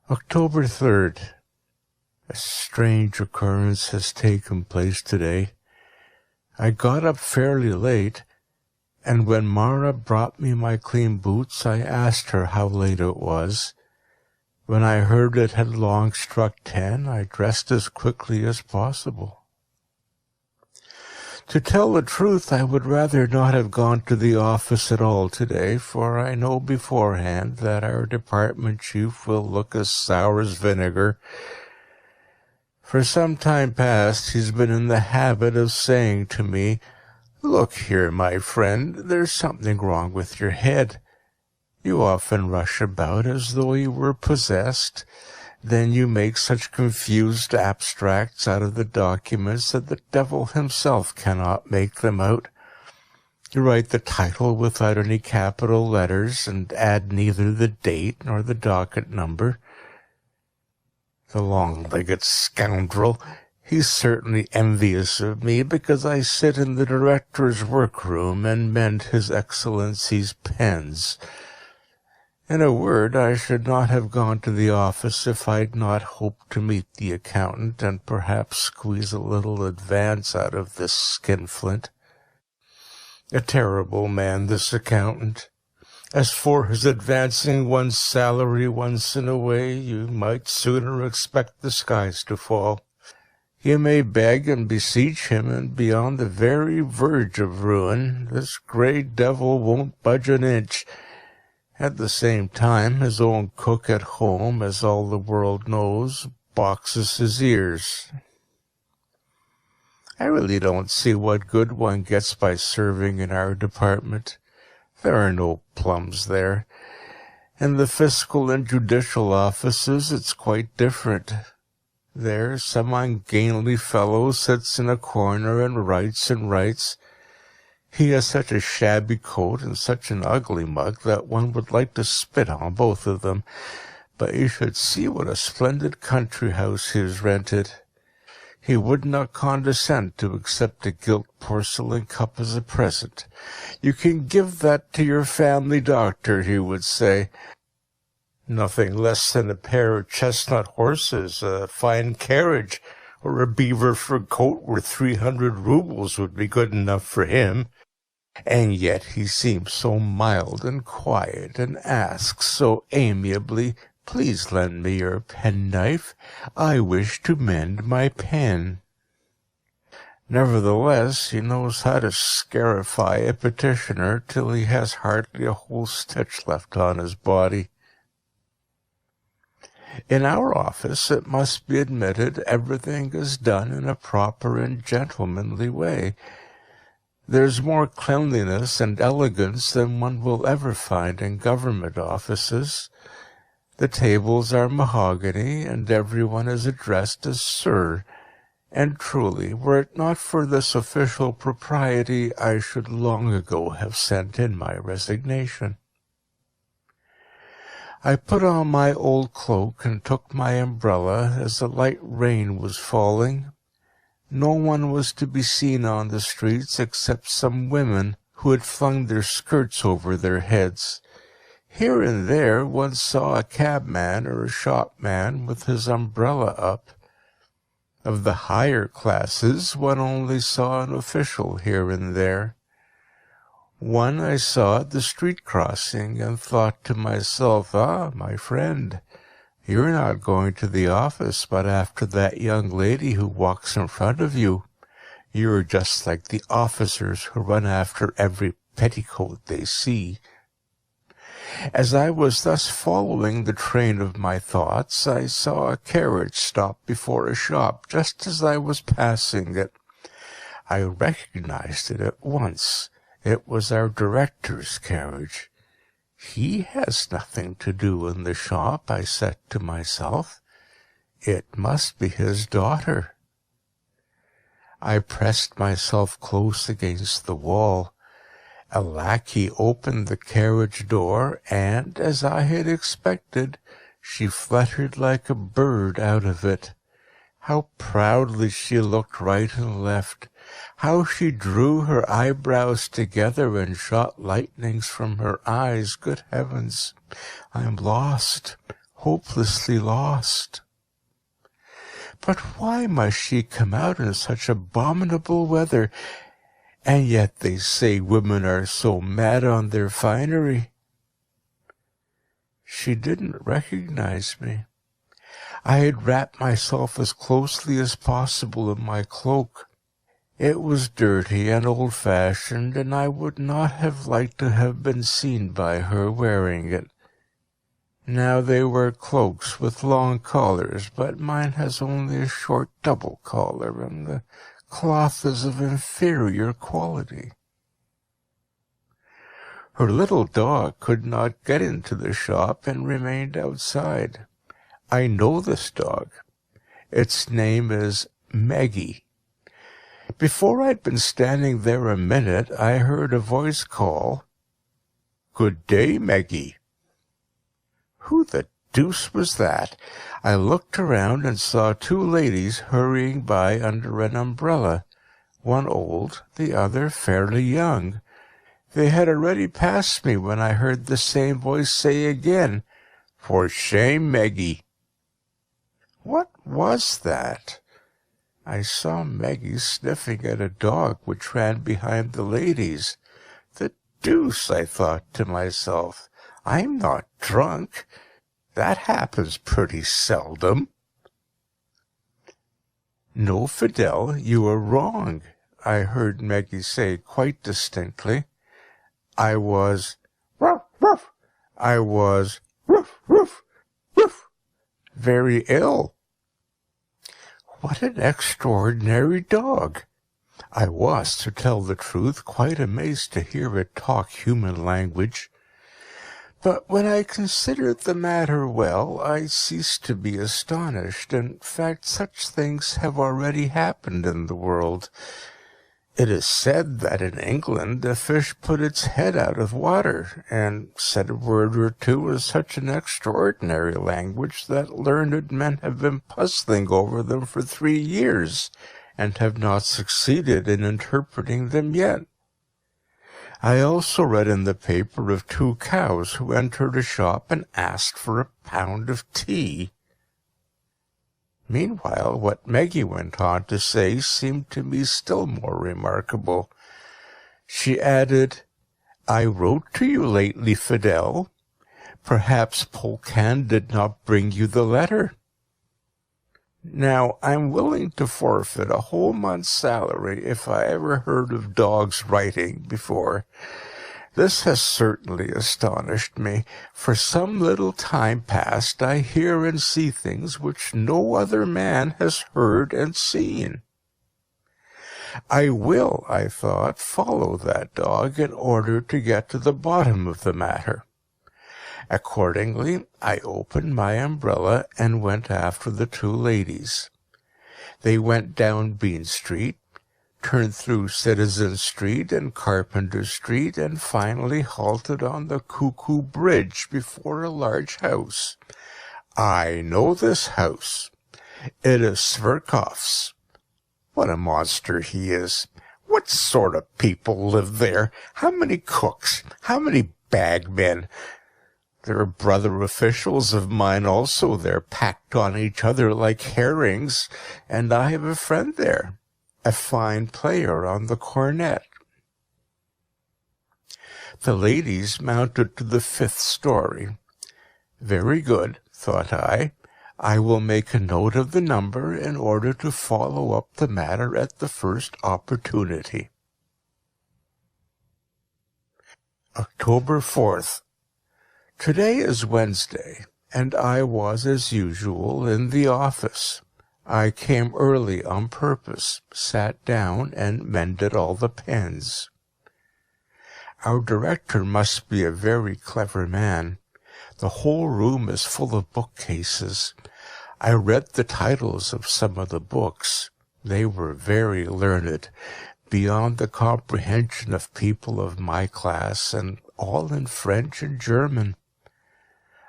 October 3rd. A strange occurrence has taken place today. I got up fairly late, and when Mara brought me my clean boots, I asked her how late it was. When I heard it had long struck 10, I dressed as quickly as possible. To tell the truth, I would rather not have gone to the office at all today, for I know beforehand that our department chief will look as sour as vinegar. For some time past, he's been in the habit of saying to me, "Look here, my friend, there's something wrong with your head. You often rush about as though you were possessed. Then you make such confused abstracts out of the documents that the devil himself cannot make them out. You write the title without any capital letters, and add neither the date nor the docket number. The long-legged scoundrel! He's certainly envious of me because I sit in the director's workroom and mend His Excellency's pens. In a word, I should not have gone to the office if I'd not hoped to meet the accountant and perhaps squeeze a little advance out of this skinflint. A terrible man, this accountant. As for his advancing one's salary once in a way, you might sooner expect the skies to fall. You may beg and beseech him, and be on the very verge of ruin. This grey devil won't budge an inch. At the same time, his own cook at home, as all the world knows, boxes his ears. I really don't see what good one gets by serving in our department. There are no plums there. In the fiscal and judicial offices, it's quite different. There, some ungainly fellow sits in a corner and writes and writes. He has such a shabby coat and such an ugly mug that one would like to spit on both of them. But you should see what a splendid country house he has rented. He would not condescend to accept a gilt porcelain cup as a present. "You can give that to your family doctor," he would say. Nothing less than a pair of chestnut horses, a fine carriage, or a beaver fur coat worth 300 rubles would be good enough for him. And yet he seems so mild and quiet, and asks so amiably, "Please lend me your penknife. I wish to mend my pen." Nevertheless, he knows how to scarify a petitioner till he has hardly a whole stitch left on his body. In our office, it must be admitted, everything is done in a proper and gentlemanly way. There's more cleanliness and elegance than one will ever find in government offices. The tables are mahogany, and everyone is addressed as "Sir." And truly, were it not for this official propriety, I should long ago have sent in my resignation. I put on my old cloak and took my umbrella as a light rain was falling. No one was to be seen on the streets except some women who had flung their skirts over their heads. Here and there one saw a cabman or a shopman with his umbrella up. Of the higher classes, one only saw an official here and there. One I saw at the street crossing, and thought to myself, "Ah, my friend, you're not going to the office, but after that young lady who walks in front of you. You're just like the officers who run after every petticoat they see." As I was thus following the train of my thoughts, I saw a carriage stop before a shop just as I was passing it. I recognized it at once. It was our director's carriage. "He has nothing to do in the shop," I said to myself. "It must be his daughter." I pressed myself close against the wall. A lackey opened the carriage door, and, as I had expected, she fluttered like a bird out of it. How proudly she looked right and left! How she drew her eyebrows together and shot lightnings from her eyes! Good heavens! I'm lost! hopelessly lost. But why must she come out in such abominable weather? And yet they say women are so mad on their finery. She didn't recognize me. I had wrapped myself as closely as possible in my cloak. It was dirty and old-fashioned, and I would not have liked to have been seen by her wearing it. Now they wear cloaks with long collars, but mine has only a short double collar, and the cloth is of inferior quality. Her little dog could not get into the shop and remained outside. I know this dog. Its name is Maggie. Before I'd been standing there a minute, I heard a voice call, "Good day, Maggie." Who the deuce was that? I looked around and saw two ladies hurrying by under an umbrella, one old, the other fairly young. They had already passed me when I heard the same voice say again, "For shame, Maggie." What was that? I saw Maggie sniffing at a dog which ran behind the ladies. The deuce, I thought to myself. I'm not drunk. That happens pretty seldom. "No, Fidel, you are wrong," I heard Maggie say quite distinctly. I was ruff, ruff. I was ruff, ruff, ruff. Very ill. What an extraordinary dog! I was, to tell the truth, quite amazed to hear it talk human language. But when I considered the matter well, I ceased to be astonished. In fact, such things have already happened in the world. It is said that in England a fish put its head out of water, and said a word or two in such an extraordinary language that learned men have been puzzling over them for 3 years, and have not succeeded in interpreting them yet. I also read in the paper of 2 cows who entered a shop and asked for a pound of tea. Meanwhile, what Maggie went on to say seemed to me still more remarkable. She added, "I wrote to you lately, Fidel. Perhaps Polkan did not bring you the letter. Now, I'm willing to forfeit a whole month's salary if I ever heard of dogs writing before. This has certainly astonished me. For some little time past I hear and see things which no other man has heard and seen. I will, I thought, follow that dog in order to get to the bottom of the matter. Accordingly, I opened my umbrella and went after the 2 ladies. They went down Bean Street, turned through Citizen Street and Carpenter Street, and finally halted on the Cuckoo Bridge before a large house. I know this house. It is Sverkov's. What a monster he is! What sort of people live there? How many cooks? How many bagmen? There are brother officials of mine also. They're packed on each other like herrings, and I have a friend there, a fine player on the cornet. The ladies mounted to the 5th story. Very good, thought I. I will make a note of the number in order to follow up the matter at the first opportunity. October 4th. Today is Wednesday, and I was, as usual, in the office. I came early on purpose, sat down, and mended all the pens. Our director must be a very clever man. The whole room is full of bookcases. I read the titles of some of the books. They were very learned, beyond the comprehension of people of my class, and all in French and German.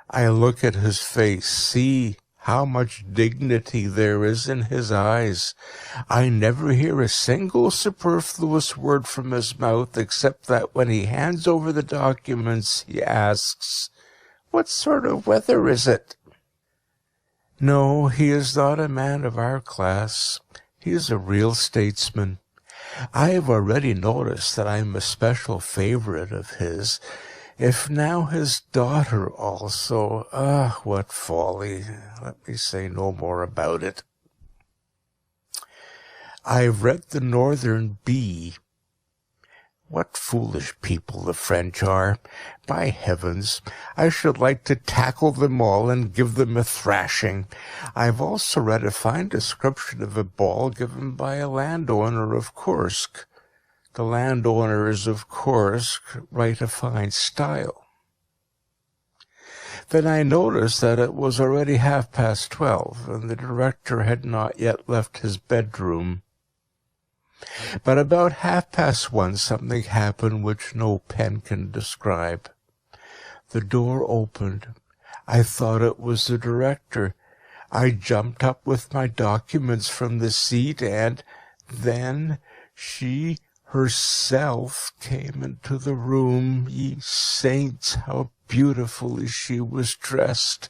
I look at his face, see how much dignity there is in his eyes. I never hear a single superfluous word from his mouth, except that when he hands over the documents, he asks, "What sort of weather is it?" No, he is not a man of our class. He is a real statesman. I have already noticed that I am a special favorite of his. If now his daughter also, what folly. Let me say no more about it. I've read The Northern Bee. What foolish people the French are. By heavens, I should like to tackle them all and give them a thrashing. I've also read a fine description of a ball given by a landowner of Kursk. The landowners of Kursk write a fine style. Then I noticed that it was already 12:30, and the director had not yet left his bedroom. But about 1:30 something happened which no pen can describe. The door opened. I thought it was the director. I jumped up with my documents from the seat, and then she herself came into the room. Ye saints, how beautifully she was dressed!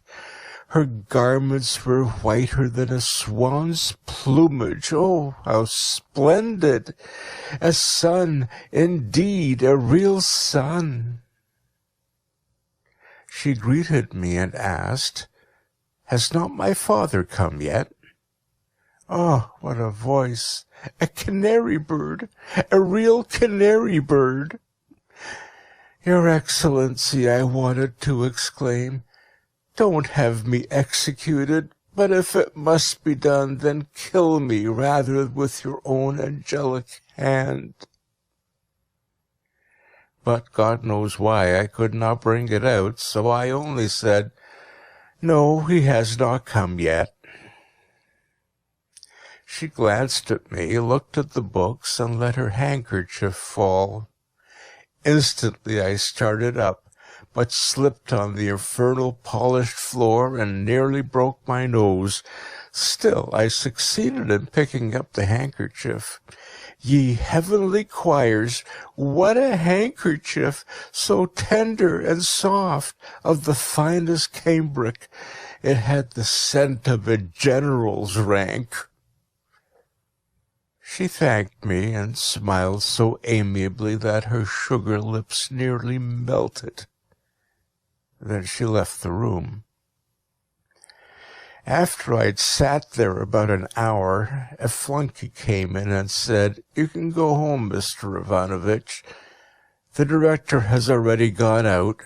Her garments were whiter than a swan's plumage. Oh, how splendid! A sun, indeed, a real sun. She greeted me and asked, "Has not my father come yet?" Oh, what a voice! A canary bird! A real canary bird! "Your Excellency," I wanted to exclaim, "don't have me executed, but if it must be done, then kill me rather with your own angelic hand." But God knows why I could not bring it out, so I only said, "No, he has not come yet." She glanced at me, looked at the books, and let her handkerchief fall. Instantly I started up, but slipped on the infernal polished floor and nearly broke my nose. Still, I succeeded in picking up the handkerchief. Ye heavenly choirs, what a handkerchief, so tender and soft, of the finest cambric. It had the scent of a general's rank. She thanked me and smiled so amiably that her sugar lips nearly melted. Then she left the room. After I'd sat there about an hour, a flunkey came in and said, "You can go home, Mr. Ivanovitch. The director has already gone out."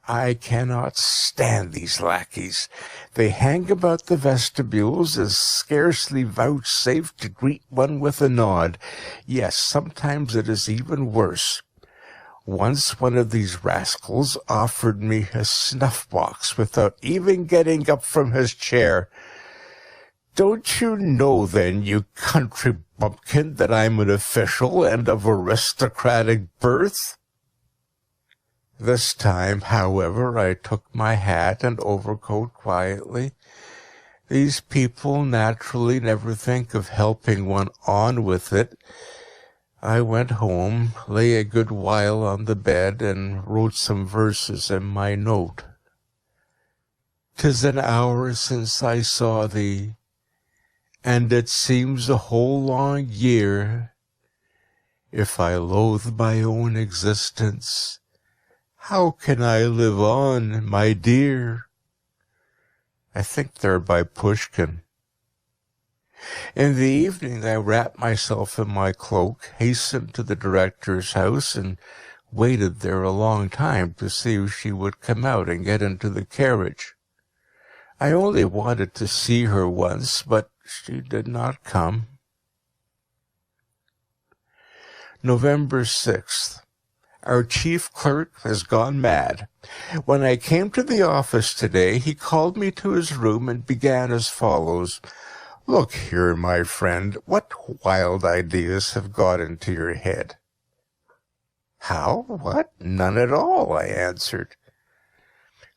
I cannot stand these lackeys. They hang about the vestibules and scarcely vouchsafe to greet one with a nod. Yes, sometimes it is even worse. Once one of these rascals offered me a snuff-box without even getting up from his chair. "Don't you know, then, you country bumpkin, that I'm an official and of aristocratic birth?" This time, however, I took my hat and overcoat quietly. These people naturally never think of helping one on with it. I went home, lay a good while on the bed, and wrote some verses in my note. "'Tis an hour since I saw thee, and it seems a whole long year. If I loathe my own existence, how can I live on, my dear?" I think they're by Pushkin. In the evening I wrapped myself in my cloak, hastened to the director's house, and waited there a long time to see if she would come out and get into the carriage. I only wanted to see her once, but she did not come. November 6th. Our chief clerk has gone mad. When I came to the office today, he called me to his room and began as follows. "Look here, my friend, what wild ideas have got into your head?" "How? What? None at all," I answered.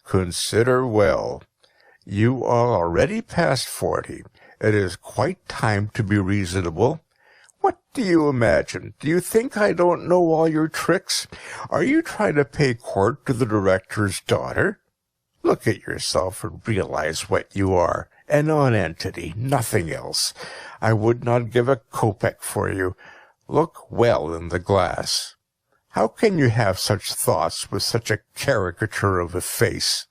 "Consider well. You are already past 40. It is quite time to be reasonable. What do you imagine? Do you think I don't know all your tricks? Are you trying to pay court to the director's daughter? Look at yourself and realize what you are, a non-entity, nothing else. I would not give a kopeck for you. Look well in the glass. How can you have such thoughts with such a caricature of a face?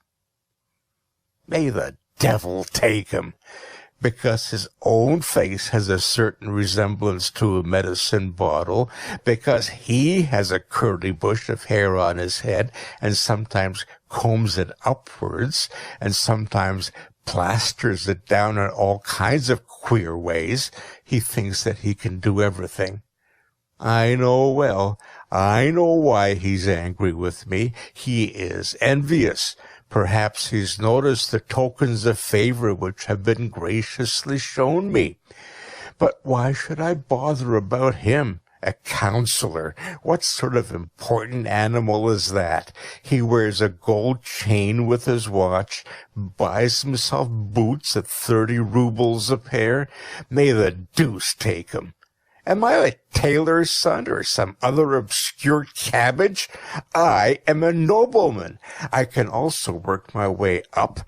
May the devil take him, because his own face has a certain resemblance to a medicine bottle, because he has a curly bush of hair on his head and sometimes combs it upwards and sometimes plasters it down in all kinds of queer ways. He thinks that he can do everything. I know well. I know why he's angry with me. He is envious. Perhaps he's noticed the tokens of favor which have been graciously shown me. But why should I bother about him? A counselor? What sort of important animal is that? He wears a gold chain with his watch, buys himself boots at 30 rubles a pair. May the deuce take him. Am I a tailor's son or some other obscure cabbage? I am a nobleman. I can also work my way up.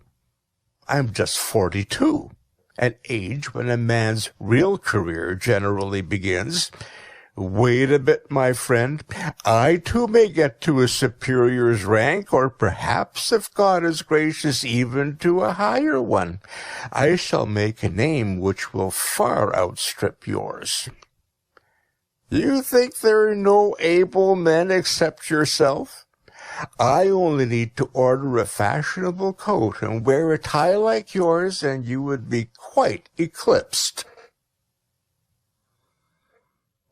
I'm just 42, an age when a man's real career generally begins. Wait a bit, my friend. I too may get to a superior's rank, or perhaps, if God is gracious, even to a higher one. I shall make a name which will far outstrip yours. You think there are no able men except yourself? I only need to order a fashionable coat and wear a tie like yours, and you would be quite eclipsed.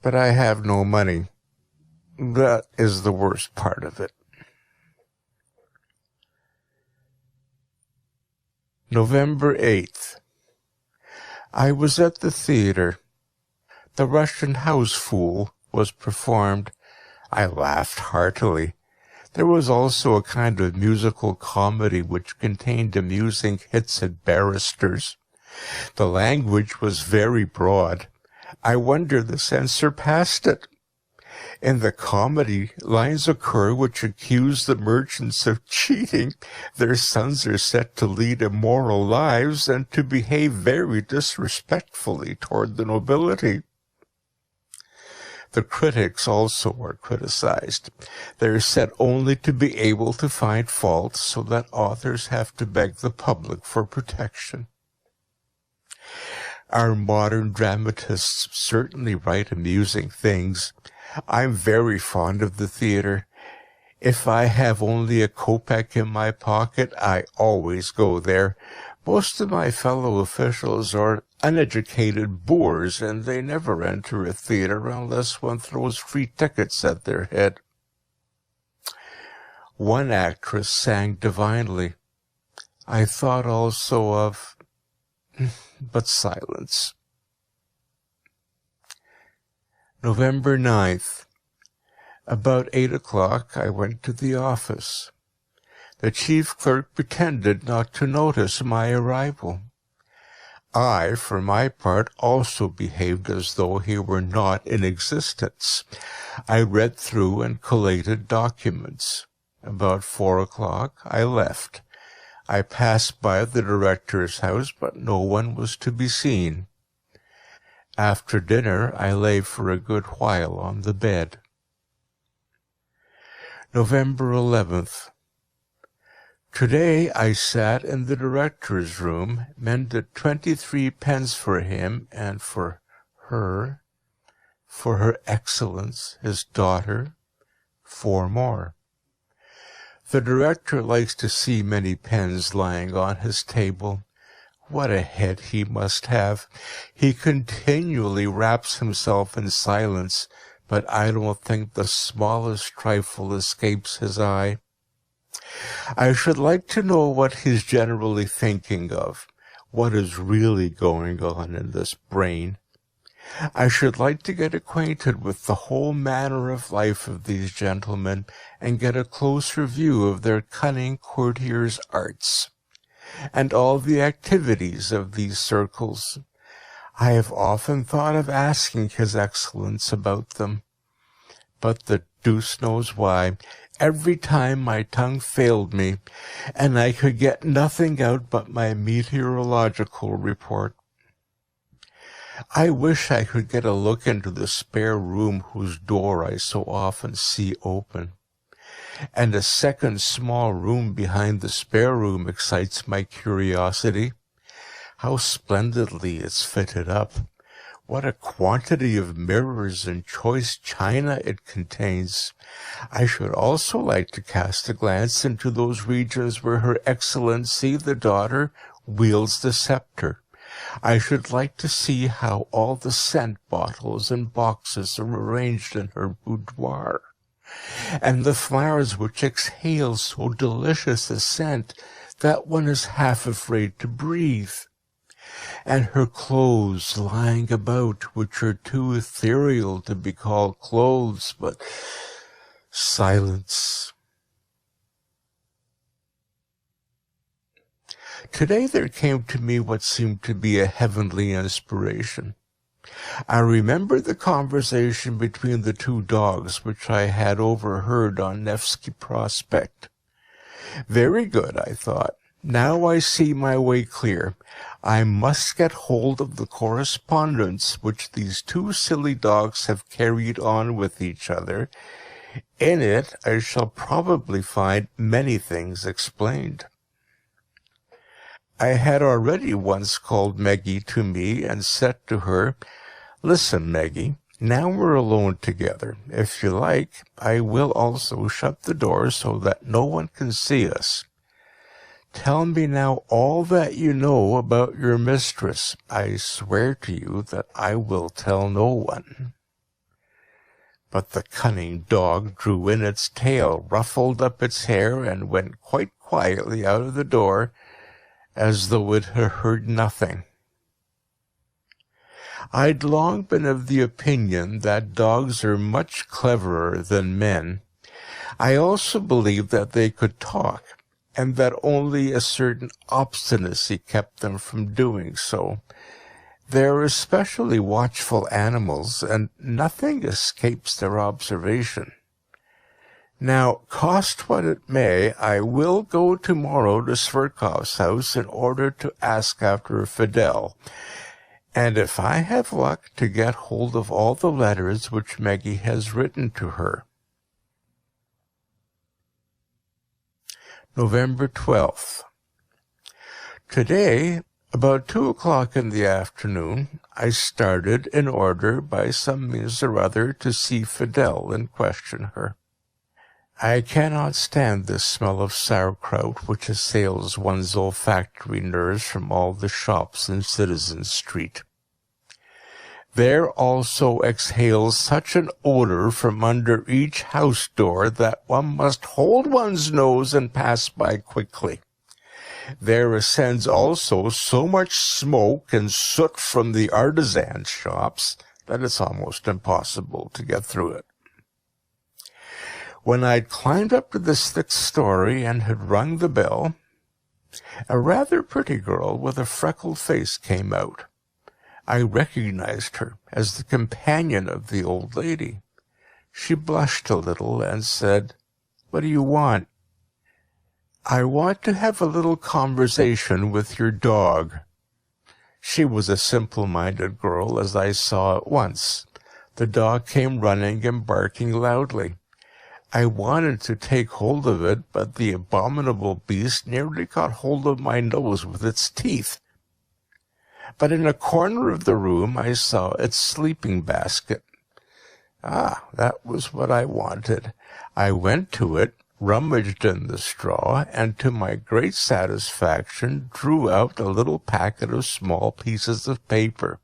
But I have no money. That is the worst part of it. November 8th. I was at the theater. The Russian House Fool was performed. I laughed heartily. There was also a kind of musical comedy which contained amusing hits at barristers. The language was very broad. I wonder the censor passed it. In the comedy, lines occur which accuse the merchants of cheating. Their sons are set to lead immoral lives and to behave very disrespectfully toward the nobility. The critics also are criticized. They are said only to be able to find fault, so that authors have to beg the public for protection. Our modern dramatists certainly write amusing things. I'm very fond of the theater. If I have only a kopeck in my pocket, I always go there. Most of my fellow officials are uneducated boors, and they never enter a theater unless one throws free tickets at their head. One actress sang divinely. I thought also of... but silence. November 9th. About 8 o'clock I went to the office. The chief clerk pretended not to notice my arrival. I, for my part, also behaved as though he were not in existence. I read through and collated documents. About 4 o'clock I left. I passed by the director's house, but no one was to be seen. After dinner I lay for a good while on the bed. November 11th. Today I sat in the director's room, mended 23 pence for him and for her excellence, his daughter, 4 more. The director likes to see many pens lying on his table. What a head he must have! He continually wraps himself in silence, but I don't think the smallest trifle escapes his eye. I should like to know what he's generally thinking of, what is really going on in this brain. I should like to get acquainted with the whole manner of life of these gentlemen, and get a closer view of their cunning courtiers' arts, and all the activities of these circles. I have often thought of asking His Excellence about them, but the deuce knows why, every time my tongue failed me, and I could get nothing out but my meteorological report. I wish I could get a look into the spare room whose door I so often see open. And a second small room behind the spare room excites my curiosity. How splendidly it's fitted up. What a quantity of mirrors and choice china it contains. I should also like to cast a glance into those regions where Her Excellency, the daughter, wields the scepter. I should like to see how all the scent bottles and boxes are arranged in her boudoir, and the flowers which exhale so delicious a scent that one is half afraid to breathe, and her clothes lying about, which are too ethereal to be called clothes, but silence. Today there came to me what seemed to be a heavenly inspiration. I remembered the conversation between the two dogs which I had overheard on Nevsky Prospect. Very good, I thought. Now I see my way clear. I must get hold of the correspondence which these two silly dogs have carried on with each other. In it I shall probably find many things explained. I had already once called Meggie to me and said to her, "Listen, Meggie, now we're alone together. If you like, I will also shut the door so that no one can see us. Tell me now all that you know about your mistress. I swear to you that I will tell no one." But the cunning dog drew in its tail, ruffled up its hair, and went quite quietly out of the door, as though it had heard nothing. I'd long been of the opinion that dogs are much cleverer than men. I also believed that they could talk, and that only a certain obstinacy kept them from doing so. They're especially watchful animals, and nothing escapes their observation. Now, cost what it may, I will go tomorrow to Sverkov's house in order to ask after Fidel, and if I have luck, to get hold of all the letters which Meggie has written to her. November 12th. Today, about 2 o'clock in the afternoon, I started in order, by some means or other, to see Fidel and question her. I cannot stand this smell of sauerkraut which assails one's olfactory nerves from all the shops in Citizen Street. There also exhales such an odor from under each house door that one must hold one's nose and pass by quickly. There ascends also so much smoke and soot from the artisan shops that it's almost impossible to get through it. When I'd climbed up to the 6th story and had rung the bell, a rather pretty girl with a freckled face came out. I recognized her as the companion of the old lady. She blushed a little and said, "What do you want?" "I want to have a little conversation with your dog." She was a simple-minded girl, as I saw at once. The dog came running and barking loudly. I wanted to take hold of it, but the abominable beast nearly caught hold of my nose with its teeth. But in a corner of the room I saw its sleeping basket. Ah, that was what I wanted. I went to it, rummaged in the straw, and to my great satisfaction drew out a little packet of small pieces of paper.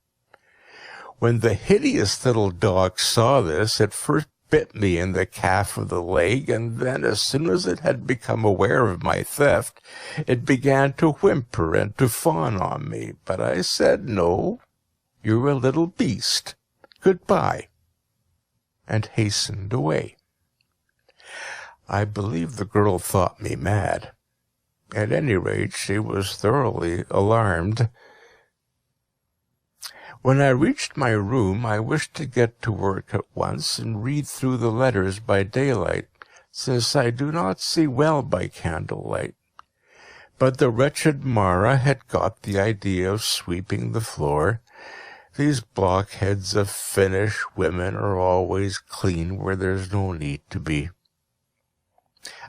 When the hideous little dog saw this, it first bit me in the calf of the leg, and then, as soon as it had become aware of my theft, it began to whimper and to fawn on me. But I said, "No, you're a little beast. Goodbye," and hastened away. I believe the girl thought me mad. At any rate, she was thoroughly alarmed. When I reached my room, I wished to get to work at once and read through the letters by daylight, since I do not see well by candlelight. But the wretched Mara had got the idea of sweeping the floor. These blockheads of Finnish women are always clean where there's no need to be.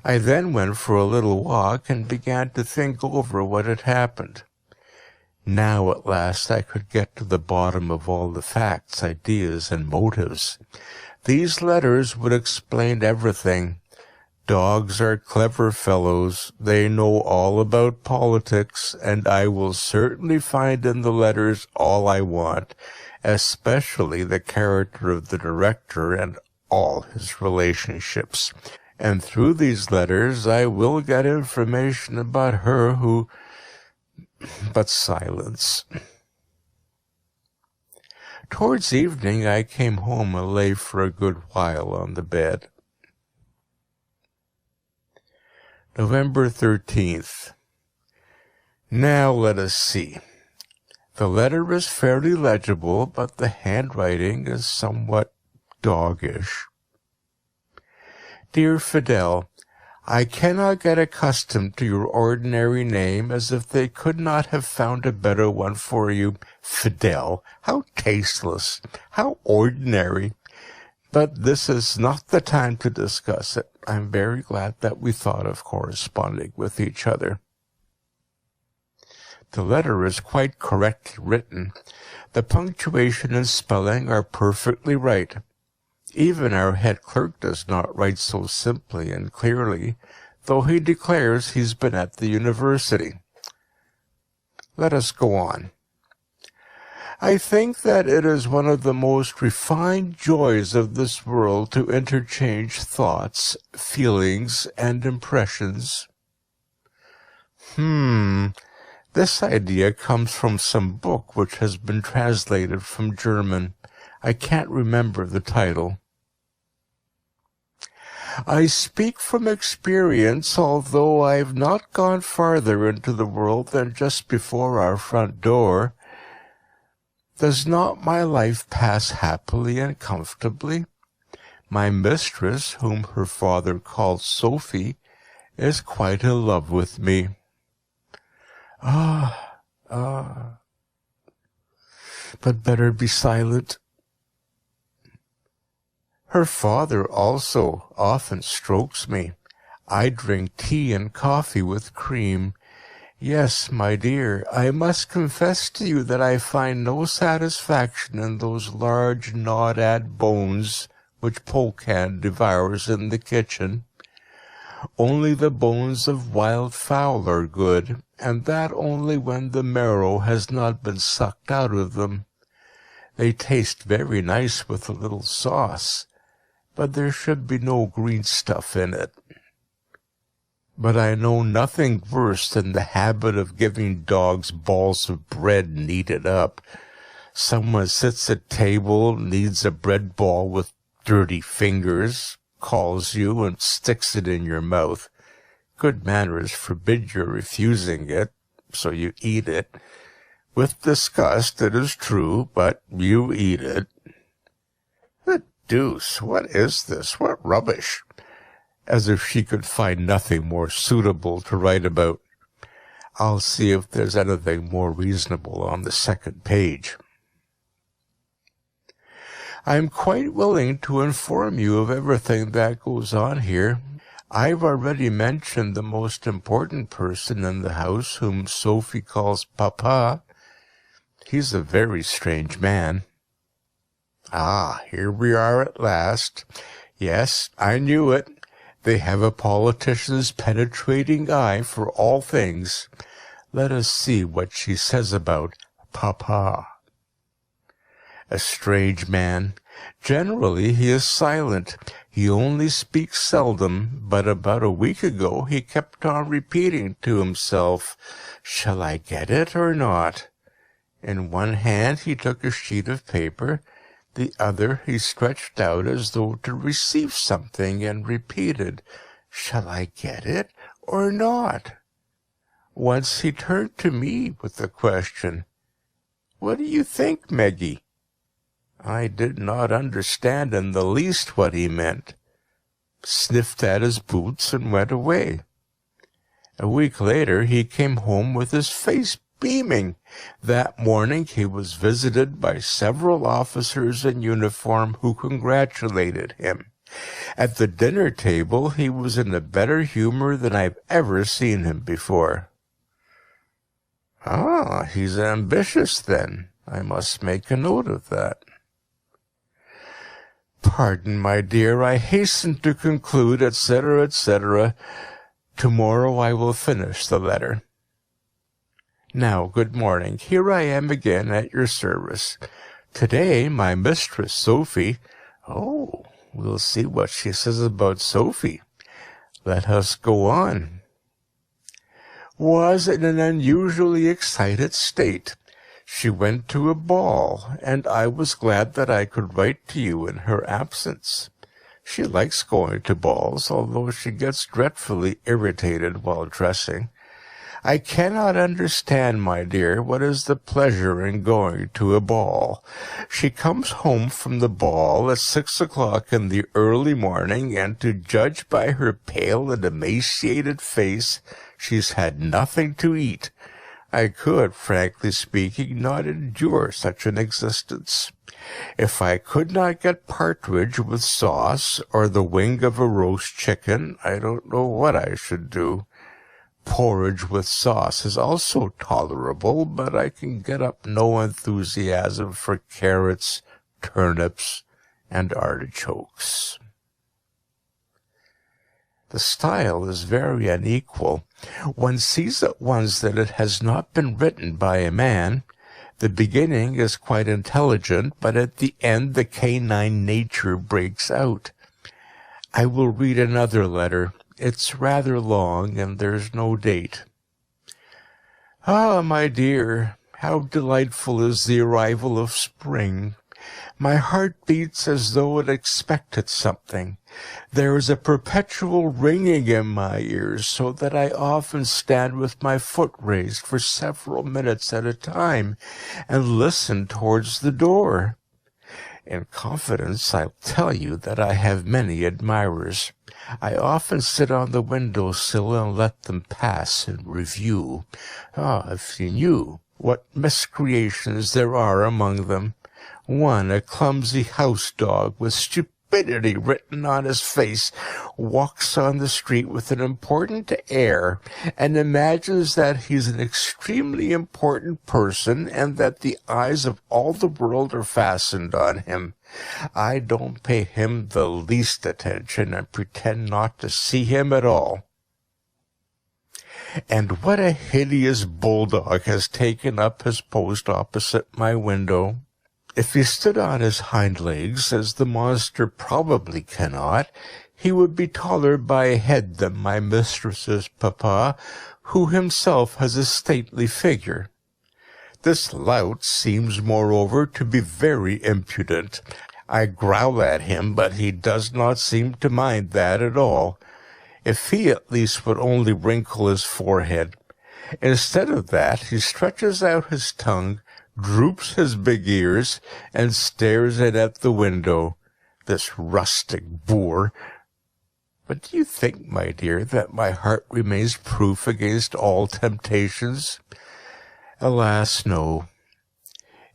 I then went for a little walk and began to think over what had happened. Now at last I could get to the bottom of all the facts, ideas, and motives. These letters would explain everything. Dogs are clever fellows. They know all about politics, and I will certainly find in the letters all I want, especially the character of the director and all his relationships. And through these letters I will get information about her who... But silence. Towards evening I came home and lay for a good while on the bed. November 13th. Now let us see. The letter is fairly legible, but the handwriting is somewhat doggish. Dear Fidel, I cannot get accustomed to your ordinary name, as if they could not have found a better one for you. Fidel, how tasteless, how ordinary. But this is not the time to discuss it. I'm very glad that we thought of corresponding with each other. The letter is quite correctly written. The punctuation and spelling are perfectly right. Even our head clerk does not write so simply and clearly, though he declares he's been at the university. Let us go on. I think that it is one of the most refined joys of this world to interchange thoughts, feelings, and impressions. This idea comes from some book which has been translated from German. I can't remember the title. I speak from experience, although I have not gone farther into the world than just before our front door. Does not my life pass happily and comfortably? My mistress, whom her father called Sophie, is quite in love with me. But better be silent. Her father also often strokes me. I drink tea and coffee with cream. Yes, my dear, I must confess to you that I find no satisfaction in those large gnawed-at bones which Polkan devours in the kitchen. Only the bones of wild fowl are good, and that only when the marrow has not been sucked out of them. They taste very nice with a little sauce, but there should be no green stuff in it. But I know nothing worse than the habit of giving dogs balls of bread kneaded up. Someone sits at table, kneads a bread ball with dirty fingers, calls you, and sticks it in your mouth. Good manners forbid your refusing it, so you eat it. With disgust, it is true, but you eat it. The deuce, what is this? What rubbish! As if she could find nothing more suitable to write about. I'll see if there's anything more reasonable on the second page. I'm quite willing to inform you of everything that goes on here. I've already mentioned the most important person in the house, whom Sophie calls Papa. He's a very strange man. Ah, here we are at last. Yes, I knew it. They have a politician's penetrating eye for all things. Let us see what she says about Papa. A strange man. Generally he is silent. He only speaks seldom, but about a week ago he kept on repeating to himself, "Shall I get it or not?" In one hand he took a sheet of paper, the other he stretched out as though to receive something, and repeated, "Shall I get it or not?" Once he turned to me with the question, What do you think, Meggie?" I did not understand in the least what he meant, sniffed at his boots, and went away. A week later he came home with his face beaming. That morning he was visited by several officers in uniform who congratulated him. At the dinner table he was in a better humor than I've ever seen him before. Ah, he's ambitious then. I must make a note of that. Pardon, my dear, I hasten to conclude, etc., etc. Tomorrow I will finish the letter. Now, good morning. Here I am again at your service. Today, my mistress, Sophie— Oh, we'll see what she says about Sophie. Let us go on. Was in an unusually excited state. She went to a ball, and I was glad that I could write to you in her absence. She likes going to balls, although she gets dreadfully irritated while dressing. I cannot understand, my dear, what is the pleasure in going to a ball. She comes home from the ball at 6 o'clock in the early morning, and to judge by her pale and emaciated face, she's had nothing to eat. I could, frankly speaking, not endure such an existence. If I could not get partridge with sauce or the wing of a roast chicken, I don't know what I should do. Porridge with sauce is also tolerable, but I can get up no enthusiasm for carrots, turnips, and artichokes. The style is very unequal. One sees at once that it has not been written by a man. The beginning is quite intelligent, but at the end the canine nature breaks out. I will read another letter. It's rather long, and there's no date. Ah, my dear, how delightful is the arrival of spring! My heart beats as though it expected something. There is a perpetual ringing in my ears, so that I often stand with my foot raised for several minutes at a time, and listen towards the door. In confidence, I'll tell you that I have many admirers. I often sit on the window-sill and let them pass in review. Ah, if you knew what miscreations there are among them! One, a clumsy house-dog with stupidity written on his face, walks on the street with an important air and imagines that he's an extremely important person and that the eyes of all the world are fastened on him. I don't pay him the least attention and pretend not to see him at all. And what a hideous bulldog has taken up his post opposite my window! If he stood on his hind legs, as the monster probably cannot, he would be taller by a head than my mistress's papa, who himself has a stately figure. This lout seems, moreover, to be very impudent. I growl at him, but he does not seem to mind that at all. If he at least would only wrinkle his forehead. Instead of that, he stretches out his tongue, droops his big ears, and stares in at the window, this rustic boor. But do you think, my dear, that my heart remains proof against all temptations? Alas, no.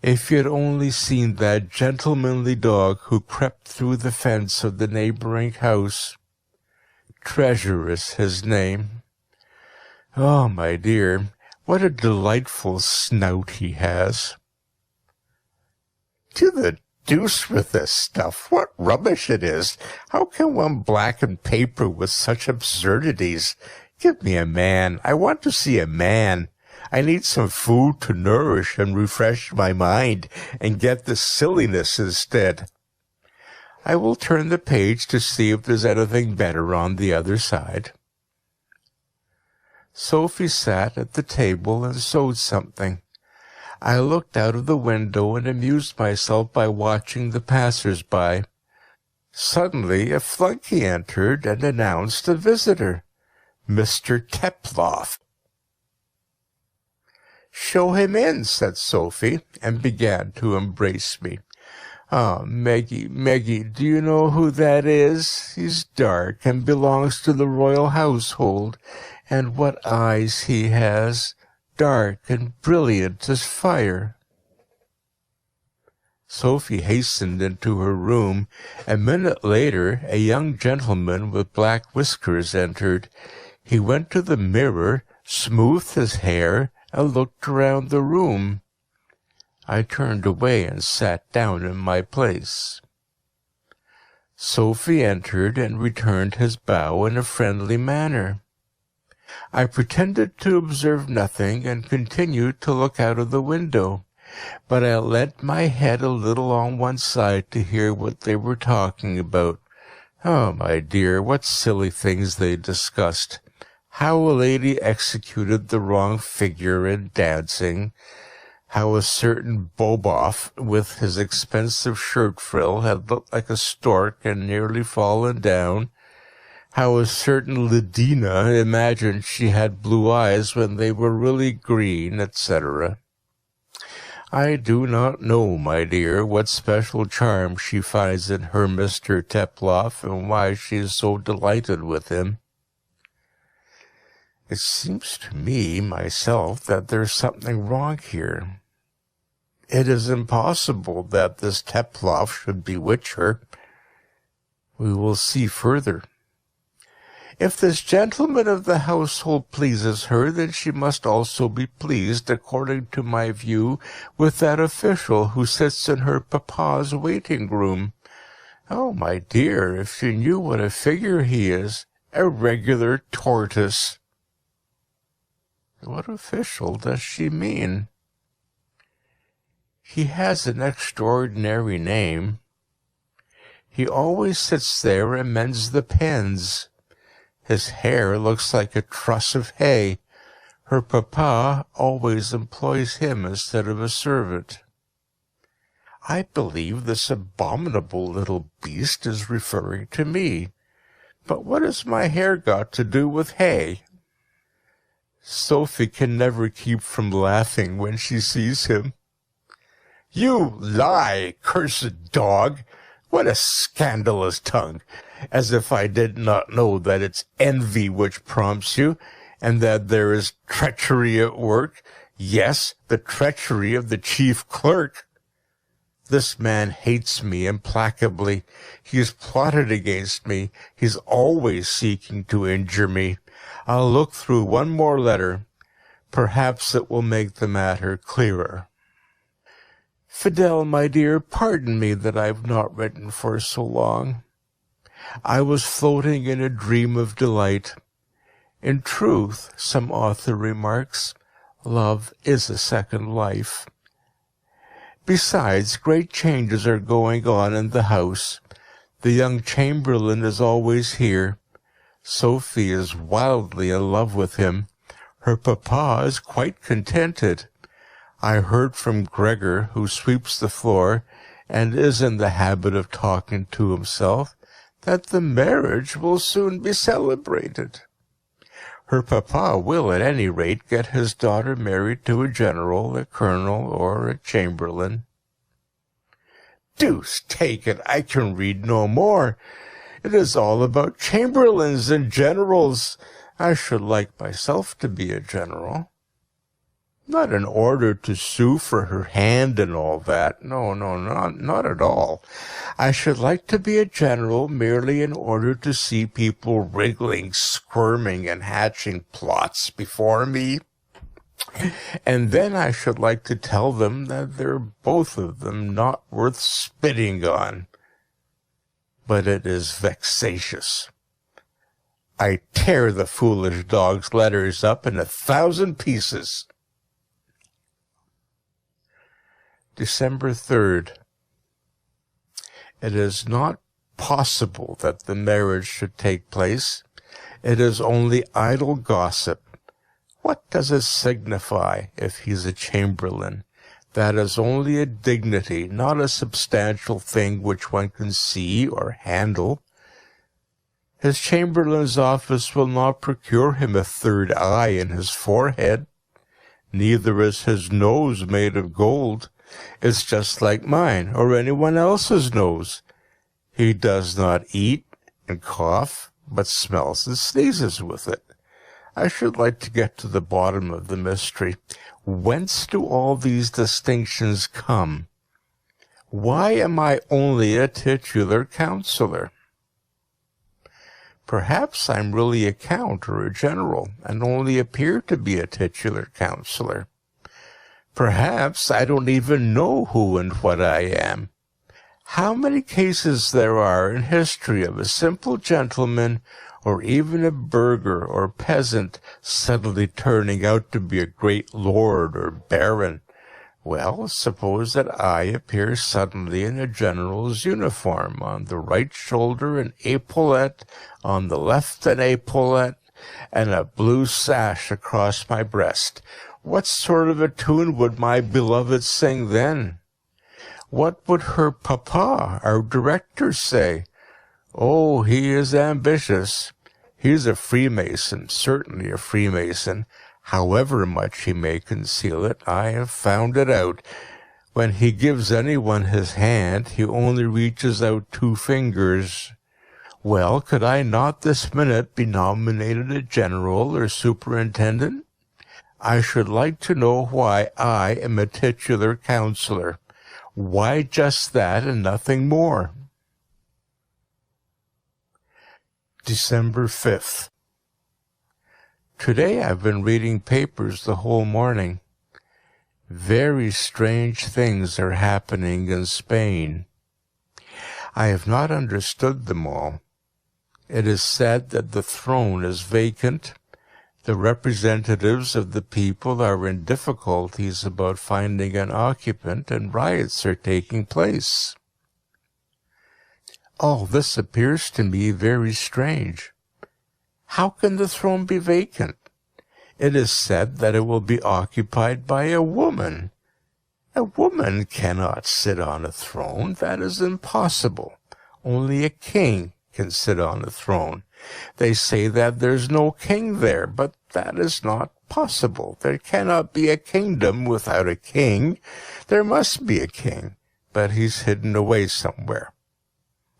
If you had only seen that gentlemanly dog who crept through the fence of the neighboring house. Treasure is his name. Oh, my dear, what a delightful snout he has. To the deuce with this stuff! What rubbish it is! How can one blacken paper with such absurdities? Give me a man. I want to see a man. I need some food to nourish and refresh my mind, and get this silliness instead. I will turn the page to see if there's anything better on the other side. Sophie sat at the table and sewed something. I looked out of the window and amused myself by watching the passers-by. Suddenly a flunkey entered and announced a visitor, Mr. Teploff. "Show him in," said Sophie, and began to embrace me. "Ah, Meggie, do you know who that is? He's dark and belongs to the royal household. And what eyes he has, dark and brilliant as fire." Sophie hastened into her room. A minute later, a young gentleman with black whiskers entered. He went to the mirror, smoothed his hair, and looked around the room. I turned away and sat down in my place. Sophie entered and returned his bow in a friendly manner. I pretended to observe nothing and continued to look out of the window, but I leant my head a little on one side to hear what they were talking about. Oh, my dear, what silly things they discussed. How a lady executed the wrong figure in dancing, how a certain Boboff with his expensive shirt frill had looked like a stork and nearly fallen down, how a certain Ladina imagined she had blue eyes when they were really green, etc. I do not know, my dear, what special charm she finds in her Mr. Teploff and why she is so delighted with him. It seems to me, myself, that there's something wrong here. It is impossible that this Teploff should bewitch her. We will see further. If this gentleman of the household pleases her, then she must also be pleased, according to my view, with that official who sits in her papa's waiting-room. Oh, my dear, if she knew what a figure he is, a regular tortoise. What official does she mean? He has an extraordinary name. He always sits there and mends the pens. His hair looks like a truss of hay. Her papa always employs him instead of a servant. I believe this abominable little beast is referring to me. But what has my hair got to do with hay? Sophie can never keep from laughing when she sees him. You lie, cursed dog! What a scandalous tongue! As if I did not know that it's envy which prompts you, and that there is treachery at work. Yes, the treachery of the chief clerk. This man hates me implacably. He has plotted against me. He's always seeking to injure me. I'll look through one more letter. Perhaps it will make the matter clearer. Fidel, my dear, pardon me that I've not written for so long. I was floating in a dream of delight. In truth, some author remarks, love is a second life. Besides, great changes are going on in the house. The young chamberlain is always here. Sophie is wildly in love with him. Her papa is quite contented. I heard from Gregor, who sweeps the floor and is in the habit of talking to himself, that the marriage will soon be celebrated. Her papa will, at any rate, get his daughter married to a general, a colonel, or a chamberlain. Deuce take it, I can read no more. It is all about chamberlains and generals. I should like myself to be a general. Not in order to sue for her hand and all that. No, not at all. I should like to be a general merely in order to see people wriggling, squirming, and hatching plots before me. And then I should like to tell them that they're both of them not worth spitting on. But it is vexatious. I tear the foolish dog's letters up in 1,000 pieces. December 3rd. It is not possible that the marriage should take place. It is only idle gossip. What does it signify if he's a chamberlain? That is only a dignity, not a substantial thing which one can see or handle. His chamberlain's office will not procure him a third eye in his forehead. Neither is his nose made of gold. It's just like mine or anyone else's nose. He does not eat and cough, but smells and sneezes with it. I should like to get to the bottom of the mystery. Whence do all these distinctions come? Why am I only a titular counselor? Perhaps I'm really a count or a general, and only appear to be a titular counselor. Perhaps I don't even know who and what I am. How many cases there are in history of a simple gentleman, or even a burgher or peasant, suddenly turning out to be a great lord or baron. Well, suppose that I appear suddenly in a general's uniform, on the right shoulder an epaulette, on the left an epaulette, and a blue sash across my breast. What sort of a tune would my beloved sing then? What would her papa, our director, say? Oh, he is ambitious. He's a Freemason, certainly a Freemason. However much he may conceal it, I have found it out. When he gives anyone his hand, he only reaches out 2 fingers. Well, could I not this minute be nominated a general or superintendent? I should like to know why I am a titular counselor. Why just that and nothing more? December 5th. Today I've been reading papers the whole morning. Very strange things are happening in Spain. I have not understood them all. It is said that the throne is vacant. The representatives of the people are in difficulties about finding an occupant, and riots are taking place. All this appears to me very strange. How can the throne be vacant? It is said that it will be occupied by a woman. A woman cannot sit on a throne. That is impossible. Only a king can sit on a throne. They say that there's no king there, but that is not possible. There cannot be a kingdom without a king. There must be a king, but he's hidden away somewhere.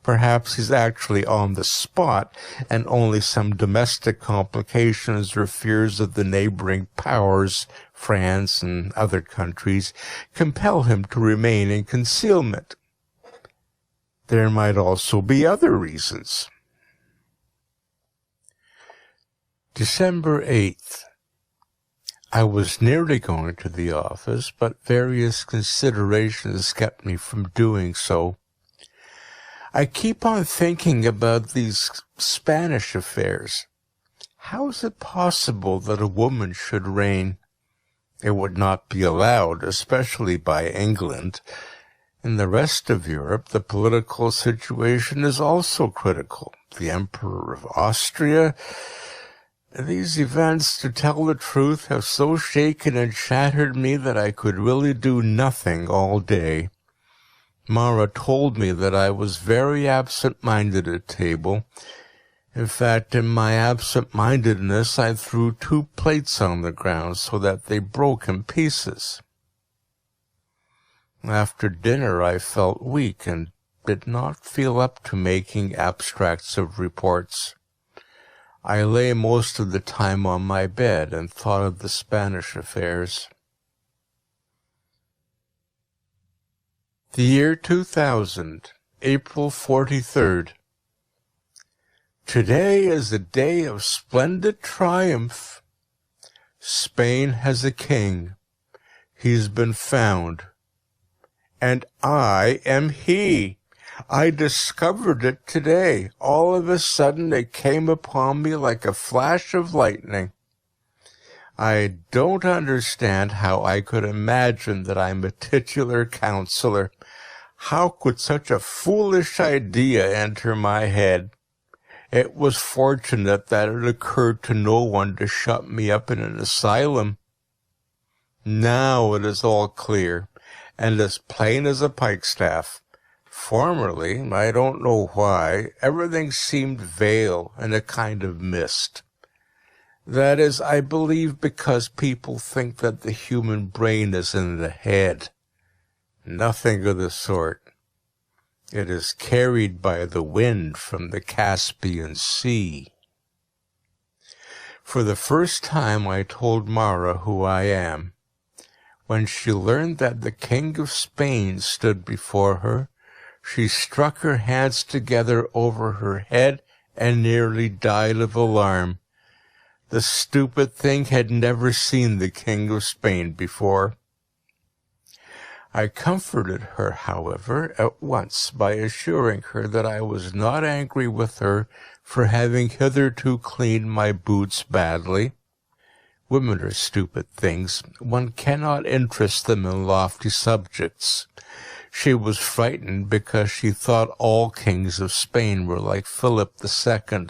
Perhaps he's actually on the spot, and only some domestic complications or fears of the neighboring powers, France and other countries, compel him to remain in concealment. There might also be other reasons. December 8th. I was nearly going to the office, but various considerations kept me from doing so. I keep on thinking about these Spanish affairs. How is it possible that a woman should reign? It would not be allowed, especially by England. In the rest of Europe, the political situation is also critical. The Emperor of Austria. These events, to tell the truth, have so shaken and shattered me that I could really do nothing all day. Mara told me that I was very absent-minded at table. In fact, in my absent-mindedness, I threw 2 plates on the ground so that they broke in pieces. After dinner, I felt weak and did not feel up to making abstracts of reports. I lay most of the time on my bed and thought of the Spanish affairs. The year 2000, April 43rd. Today is a day of splendid triumph. Spain has a king. He's been found. And I am he. I discovered it today. All of a sudden it came upon me like a flash of lightning. I don't understand how I could imagine that I'm a titular counselor. How could such a foolish idea enter my head? It was fortunate that it occurred to no one to shut me up in an asylum. Now it is all clear, and as plain as a pikestaff. Formerly, I don't know why, everything seemed veil and a kind of mist. That is, I believe, because people think that the human brain is in the head. Nothing of the sort. It is carried by the wind from the Caspian Sea. For the first time I told Mara who I am. When she learned that the King of Spain stood before her, she struck her hands together over her head and nearly died of alarm. The stupid thing had never seen the King of Spain before. I comforted her, however, at once by assuring her that I was not angry with her for having hitherto cleaned my boots badly. Women are stupid things. One cannot interest them in lofty subjects. She was frightened because she thought all kings of Spain were like Philip II.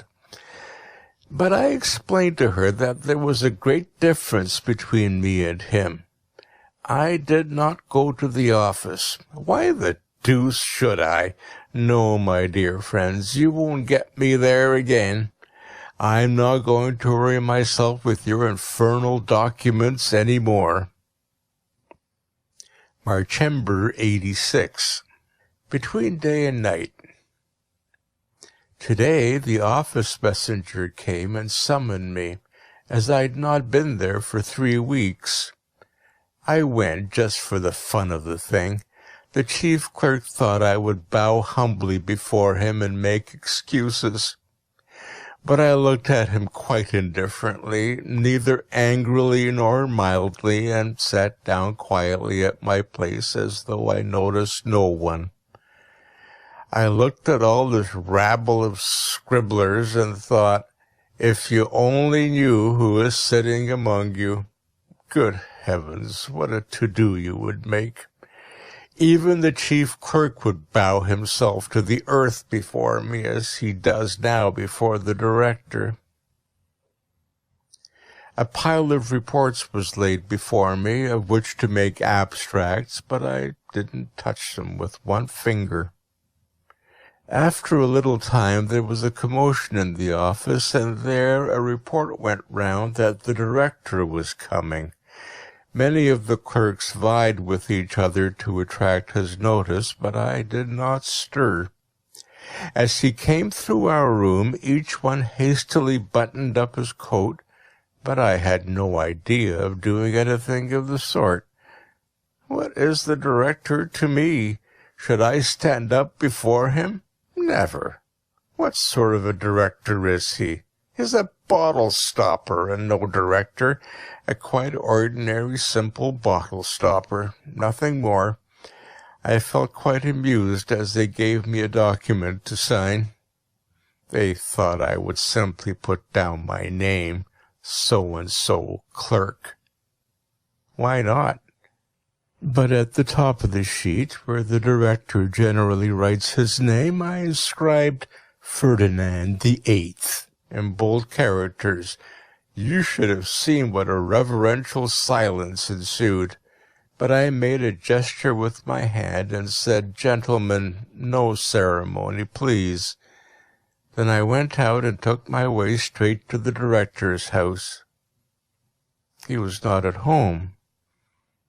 But I explained to her that there was a great difference between me and him. I did not go to the office. Why the deuce should I? No, my dear friends, you won't get me there again. I'm not going to worry myself with your infernal documents any more. Marchember 86. Between day and night. Today the office messenger came and summoned me, as I'd not been there for 3 weeks. I went just for the fun of the thing. The chief clerk thought I would bow humbly before him and make excuses. But I looked at him quite indifferently, neither angrily nor mildly, and sat down quietly at my place as though I noticed no one. I looked at all this rabble of scribblers and thought, if you only knew who is sitting among you. Good heavens, what a to-do you would make. Even the chief clerk would bow himself to the earth before me, as he does now before the director. A pile of reports was laid before me, of which to make abstracts, but I didn't touch them with one finger. After a little time there was a commotion in the office, and there a report went round that the director was coming. Many of the clerks vied with each other to attract his notice, but I did not stir. As he came through our room, each one hastily buttoned up his coat, but I had no idea of doing anything of the sort. What is the director to me? Should I stand up before him? Never. What sort of a director is he? He's a bottle stopper and no director, a quite ordinary, simple bottle stopper, nothing more. I felt quite amused as they gave me a document to sign. They thought I would simply put down my name, so-and-so clerk. Why not? But at the top of the sheet, where the director generally writes his name, I inscribed Ferdinand the Eighth in bold characters. You should have seen what a reverential silence ensued. But I made a gesture with my hand and said, "Gentlemen, no ceremony, please." Then I went out and took my way straight to the director's house. He was not at home.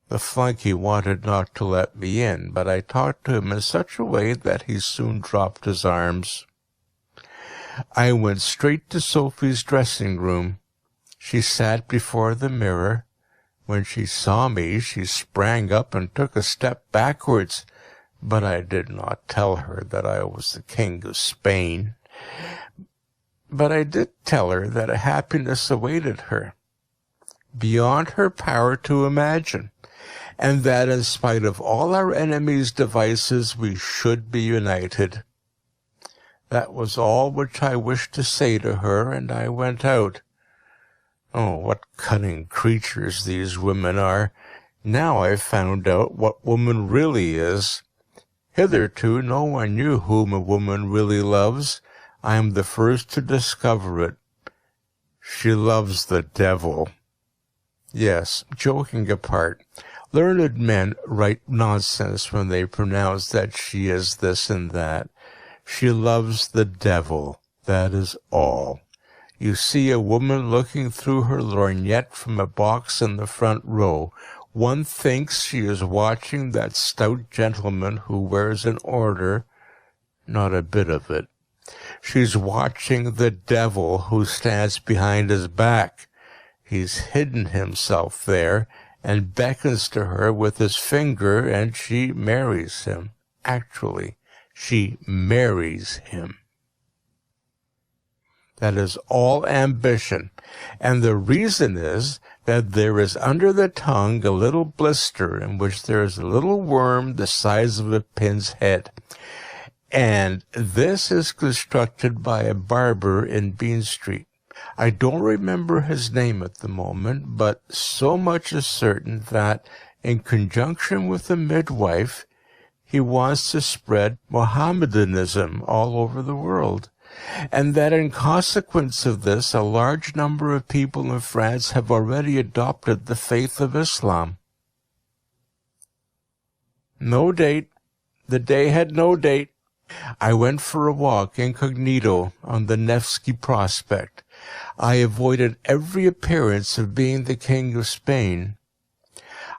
The flunky wanted not to let me in, but I talked to him in such a way that he soon dropped his arms. I went straight to Sophie's dressing room. She sat before the mirror. When she saw me, she sprang up and took a step backwards, but I did not tell her that I was the King of Spain. But I did tell her that a happiness awaited her, beyond her power to imagine, and that in spite of all our enemies' devices, we should be united. That was all which I wished to say to her, and I went out. Oh, what cunning creatures these women are! Now I've found out what woman really is. Hitherto no one knew whom a woman really loves. I am the first to discover it. She loves the devil. Yes, joking apart, learned men write nonsense when they pronounce that she is this and that. She loves the devil, that is all. You see a woman looking through her lorgnette from a box in the front row. One thinks she is watching that stout gentleman who wears an order. Not a bit of it. She's watching the devil who stands behind his back. He's hidden himself there and beckons to her with his finger, and she marries him. Actually, she marries him. That is all ambition, and the reason is that there is under the tongue a little blister in which there is a little worm the size of a pin's head. And this is constructed by a barber in Bean Street. I don't remember his name at the moment, but so much is certain that, in conjunction with the midwife, he wants to spread Mohammedanism all over the world, and that in consequence of this, a large number of people in France have already adopted the faith of Islam. No date. The day had no date. I went for a walk incognito on the Nevsky Prospect. I avoided every appearance of being the King of Spain.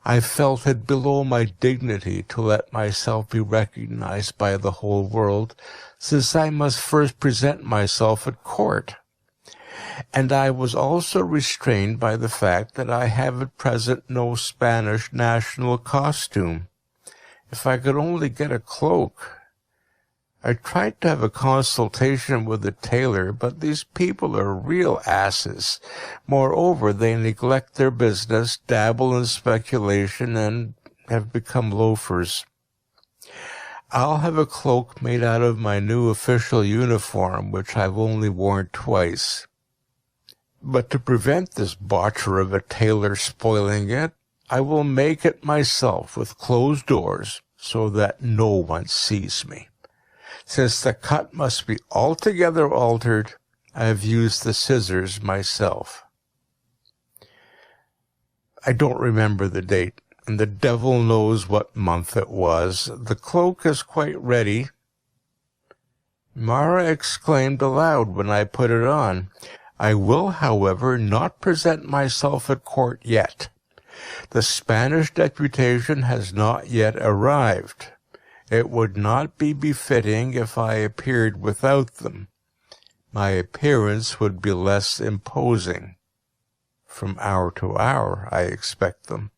I felt it below my dignity to let myself be recognized by the whole world, since I must first present myself at court. And I was also restrained by the fact that I have at present no Spanish national costume. If I could only get a cloak. I tried to have a consultation with a tailor, but these people are real asses. Moreover, they neglect their business, dabble in speculation, and have become loafers. I'll have a cloak made out of my new official uniform, which I've only worn twice. But to prevent this botcher of a tailor spoiling it, I will make it myself with closed doors, so that no one sees me. Since the cut must be altogether altered, I have used the scissors myself. I don't remember the date, and the devil knows what month it was. The cloak is quite ready. Mara exclaimed aloud when I put it on. I will, however, not present myself at court yet. The Spanish deputation has not yet arrived. It would not be befitting if I appeared without them. My appearance would be less imposing. From hour to hour, I expect them.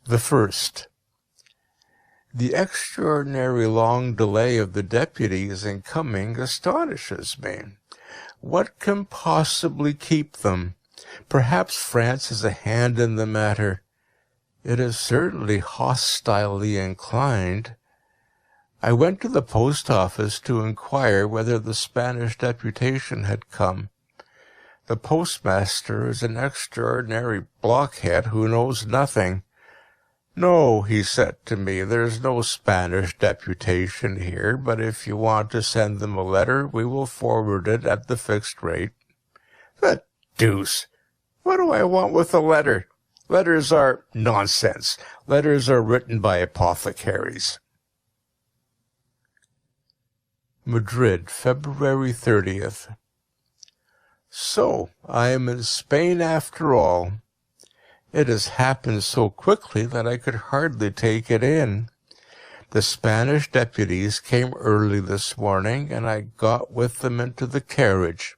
The first. The extraordinary long delay of the deputies in coming astonishes me. What can possibly keep them? Perhaps France has a hand in the matter. It is certainly hostilely inclined. I went to the post office to inquire whether the Spanish deputation had come. The postmaster is an extraordinary blockhead who knows nothing. No, he said to me, there's no Spanish deputation here, but if you want to send them a letter, we will forward it at the fixed rate. The deuce! What do I want with a letter? Letters are nonsense. Letters are written by apothecaries. Madrid, February 30th. So, I am in Spain after all. It has happened so quickly that I could hardly take it in. The Spanish deputies came early this morning, and I got with them into the carriage.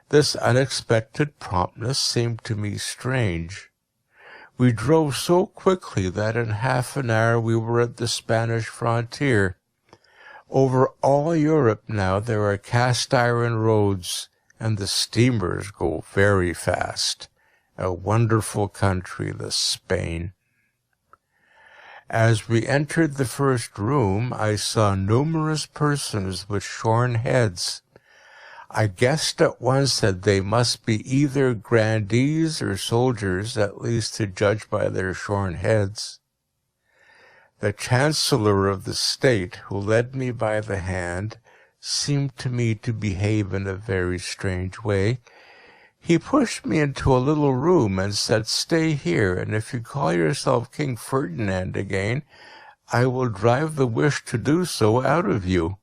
This unexpected promptness seemed to me strange. We drove so quickly that in half an hour we were at the Spanish frontier. Over all Europe now there are cast-iron roads, and the steamers go very fast. A wonderful country, this Spain. As we entered the first room, I saw numerous persons with shorn heads. I guessed at once that they must be either grandees or soldiers, at least to judge by their shorn heads. The Chancellor of the State, who led me by the hand, seemed to me to behave in a very strange way. He pushed me into a little room and said, "Stay here, and if you call yourself King Ferdinand again, I will drive the wish to do so out of you."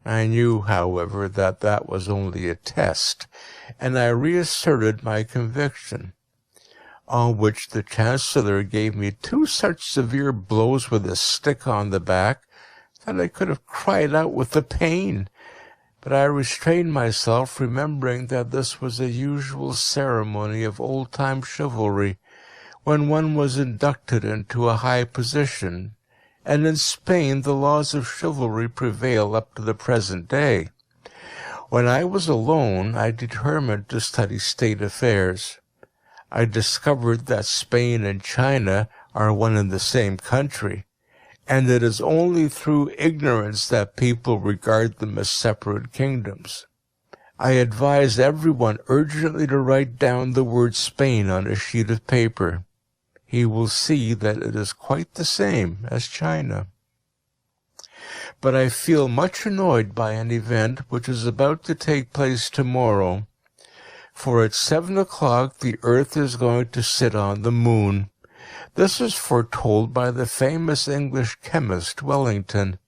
I knew, however, that that was only a test, and I reasserted my conviction, on which the Chancellor gave me 2 such severe blows with a stick on the back that I could have cried out with the pain, but I restrained myself, remembering that this was a usual ceremony of old-time chivalry, when one was inducted into a high position, and in Spain the laws of chivalry prevail up to the present day. When I was alone, I determined to study state affairs. I discovered that Spain and China are one and the same country, and it is only through ignorance that people regard them as separate kingdoms. I advise everyone urgently to write down the word Spain on a sheet of paper. He will see that it is quite the same as China. But I feel much annoyed by an event which is about to take place tomorrow, for at 7 o'clock the earth is going to sit on the moon. This is foretold by the famous English chemist Wellington.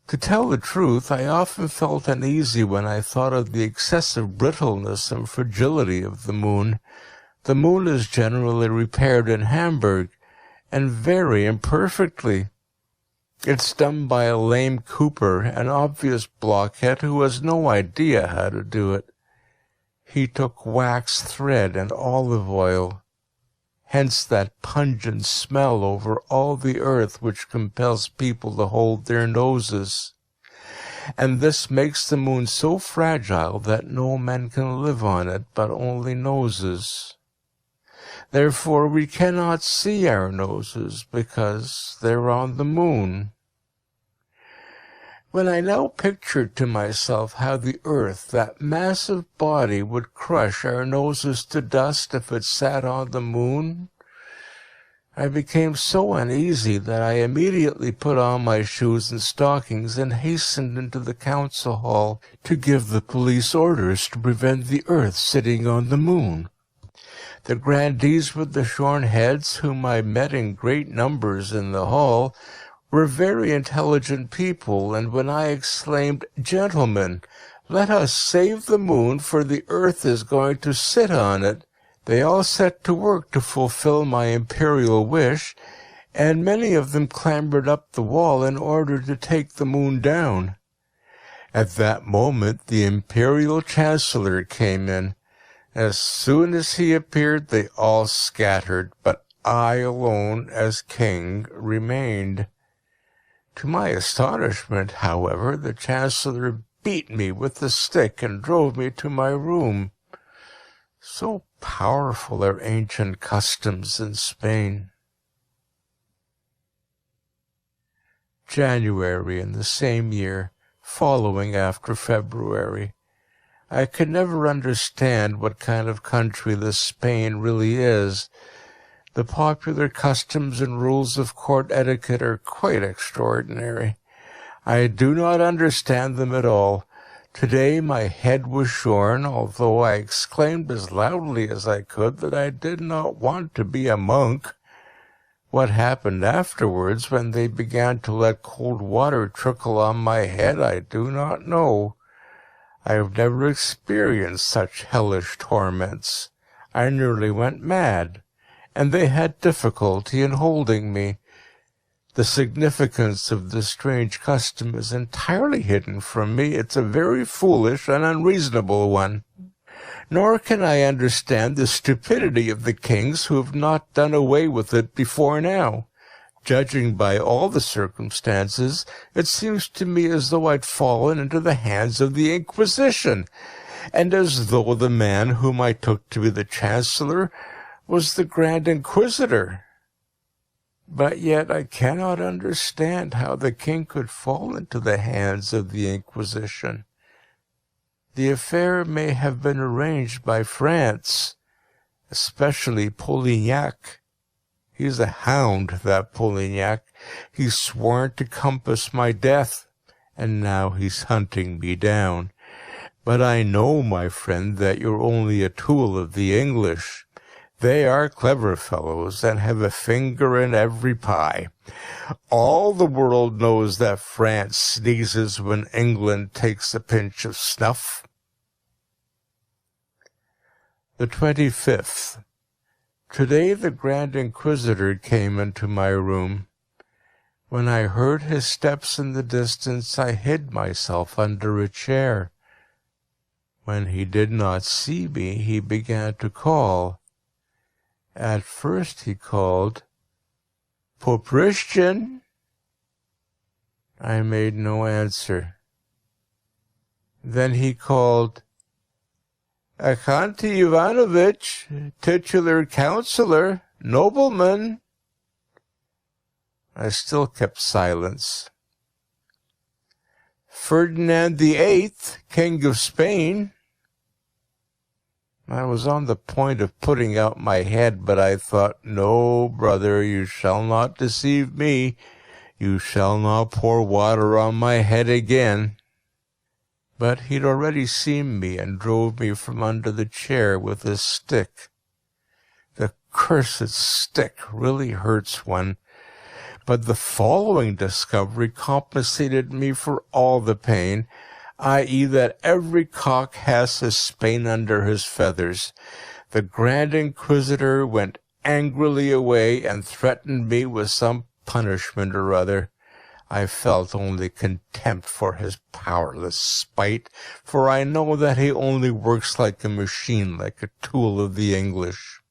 To tell the truth, I often felt uneasy when I thought of the excessive brittleness and fragility of the moon. The moon is generally repaired in Hamburg, and very imperfectly. It's done by a lame cooper, an obvious blockhead who has no idea how to do it. He took wax thread and olive oil, hence that pungent smell over all the earth which compels people to hold their noses. And this makes the moon so fragile that no men can live on it, but only noses. Therefore we cannot see our noses, because they're on the moon. When I now pictured to myself how the earth, that massive body, would crush our noses to dust if it sat on the moon, I became so uneasy that I immediately put on my shoes and stockings and hastened into the council hall to give the police orders to prevent the earth sitting on the moon. The grandees with the shorn heads, whom I met in great numbers in the hall, were very intelligent people, and when I exclaimed, "Gentlemen, let us save the moon, for the earth is going to sit on it," they all set to work to fulfill my imperial wish, and many of them clambered up the wall in order to take the moon down. At that moment the imperial chancellor came in. As soon as he appeared, they all scattered, but I alone, as king, remained. To my astonishment, however, the chancellor beat me with the stick and drove me to my room. So powerful are ancient customs in Spain. January in the same year, following after February. I could never understand what kind of country this Spain really is. The popular customs and rules of court etiquette are quite extraordinary. I do not understand them at all. Today my head was shorn, although I exclaimed as loudly as I could that I did not want to be a monk. What happened afterwards, when they began to let cold water trickle on my head, I do not know. I have never experienced such hellish torments. I nearly went mad, and they had difficulty in holding me. The significance of this strange custom is entirely hidden from me. It's a very foolish and unreasonable one. Nor can I understand the stupidity of the kings who have not done away with it before now. Judging by all the circumstances, it seems to me as though I'd fallen into the hands of the Inquisition, and as though the man whom I took to be the Chancellor was the Grand Inquisitor. But yet I cannot understand how the king could fall into the hands of the Inquisition. The affair may have been arranged by France, especially Polignac. He's a hound, that Polignac. He's sworn to compass my death, and now he's hunting me down. But I know, my friend, that you're only a tool of the English. They are clever fellows and have a finger in every pie. All the world knows that France sneezes when England takes a pinch of snuff. The 25th. Today the Grand Inquisitor came into my room. When I heard his steps in the distance, I hid myself under a chair. When he did not see me, he began to call. At first he called, "Poprishchin." I made no answer. Then he called, "Akanti Ivanovich, titular councillor, nobleman." I still kept silence. "Ferdinand VIII, King of Spain." I was on the point of putting out my head, but I thought, "No, brother, you shall not deceive me. You shall not pour water on my head again." But he'd already seen me and drove me from under the chair with his stick. The cursed stick really hurts one. But the following discovery compensated me for all the pain, i.e. that every cock has his Spain under his feathers. The Grand Inquisitor went angrily away and threatened me with some punishment or other. I felt only contempt for his powerless spite, for I know that he only works like a machine, like a tool of the English.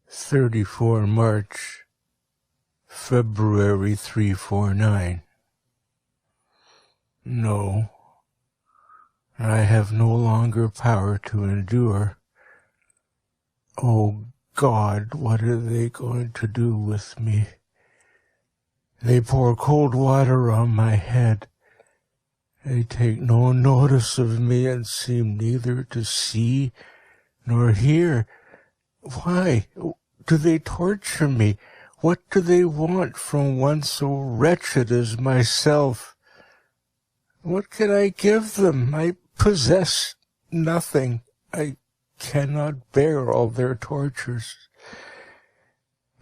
34 March, February 349. No, I have no longer power to endure. Oh God, what are they going to do with me? They pour cold water on my head. They take no notice of me and seem neither to see nor hear. Why do they torture me? What do they want from one so wretched as myself? What can I give them? I possess nothing. I cannot bear all their tortures.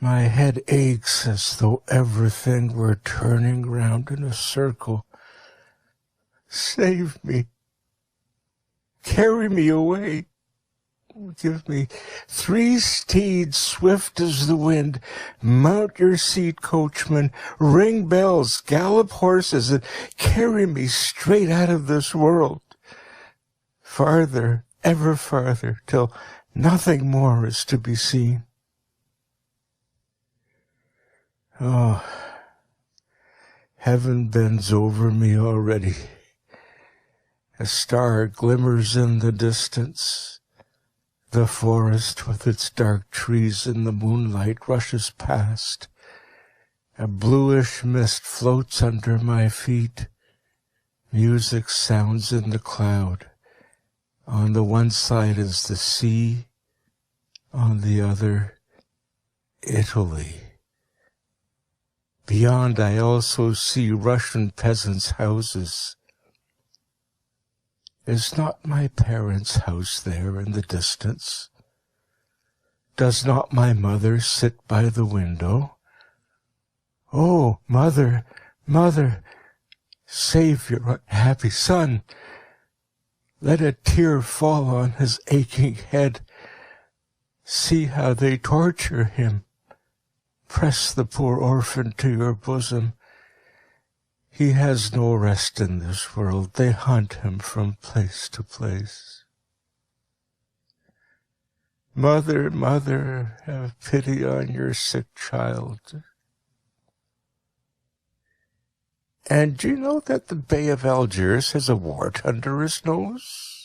My head aches as though everything were turning round in a circle. Save me. Carry me away. Give me 3 steeds swift as the wind. Mount your seat, coachman. Ring bells, gallop horses, and carry me straight out of this world. Farther, ever farther, till nothing more is to be seen. Oh, heaven bends over me already. A star glimmers in the distance. The forest with its dark trees in the moonlight rushes past. A bluish mist floats under my feet. Music sounds in the cloud. On the one side is the sea, on the other, Italy. Beyond I also see Russian peasants' houses. Is not my parents' house there in the distance? Does not my mother sit by the window? Oh, mother, mother, save your unhappy son. Let a tear fall on his aching head. See how they torture him. Press the poor orphan to your bosom. He has no rest in this world. They hunt him from place to place. Mother, mother, have pity on your sick child. And do you know that the Bey of Algiers has a wart under his nose?